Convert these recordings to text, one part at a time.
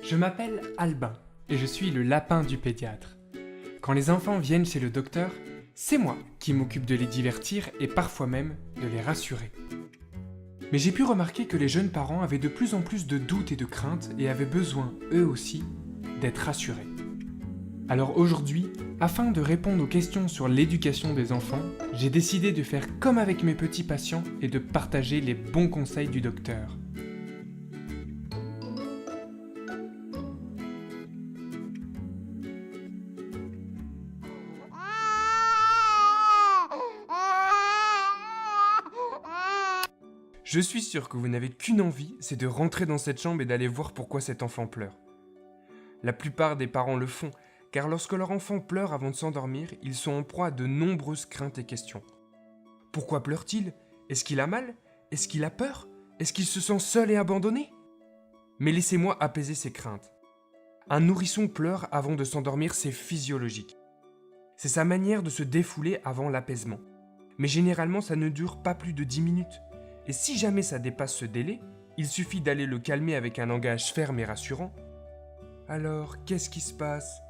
Je m'appelle Albin et je suis le lapin du pédiatre. Quand les enfants viennent chez le docteur, c'est moi qui m'occupe de les divertir et parfois même de les rassurer. Mais j'ai pu remarquer que les jeunes parents avaient de plus en plus de doutes et de craintes et avaient besoin, eux aussi, d'être rassurés. Alors aujourd'hui, afin de répondre aux questions sur l'éducation des enfants, j'ai décidé de faire comme avec mes petits patients et de partager les bons conseils du docteur. Je suis sûr que vous n'avez qu'une envie, c'est de rentrer dans cette chambre et d'aller voir pourquoi cet enfant pleure. La plupart des parents le font, car lorsque leur enfant pleure avant de s'endormir, ils sont en proie à de nombreuses craintes et questions. Pourquoi pleure-t-il? Est-ce qu'il a mal? Est-ce qu'il a peur? Est-ce qu'il se sent seul et abandonné? Mais laissez-moi apaiser ces craintes. Un nourrisson pleure avant de s'endormir, c'est physiologique. C'est sa manière de se défouler avant l'apaisement. Mais généralement, ça ne dure pas plus de 10 minutes. Et si jamais ça dépasse ce délai, il suffit d'aller le calmer avec un langage ferme et rassurant. Alors, qu'est-ce qui se passe?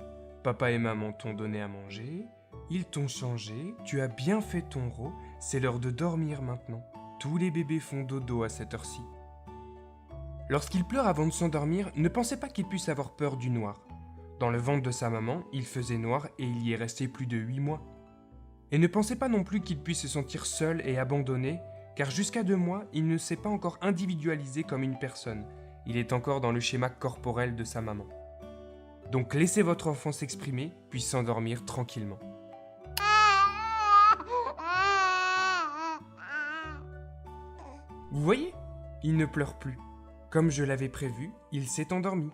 Papa et maman t'ont donné à manger, ils t'ont changé, tu as bien fait ton rot, c'est l'heure de dormir maintenant. Tous les bébés font dodo à cette heure-ci. Lorsqu'il pleure avant de s'endormir, ne pensez pas qu'il puisse avoir peur du noir. Dans le ventre de sa maman, il faisait noir et il y est resté plus de 8 mois. Et ne pensez pas non plus qu'il puisse se sentir seul et abandonné, car jusqu'à 2 mois, il ne s'est pas encore individualisé comme une personne. Il est encore dans le schéma corporel de sa maman. Donc laissez votre enfant s'exprimer, puis s'endormir tranquillement. Vous voyez? Il ne pleure plus. Comme je l'avais prévu, il s'est endormi.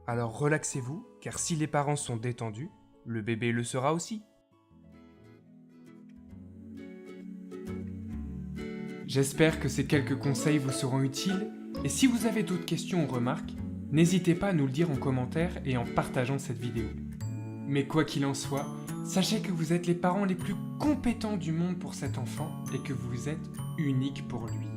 Alors relaxez-vous, car si les parents sont détendus, le bébé le sera aussi. J'espère que ces quelques conseils vous seront utiles, et si vous avez d'autres questions ou remarques, n'hésitez pas à nous le dire en commentaire et en partageant cette vidéo. Mais quoi qu'il en soit, sachez que vous êtes les parents les plus compétents du monde pour cet enfant et que vous êtes uniques pour lui.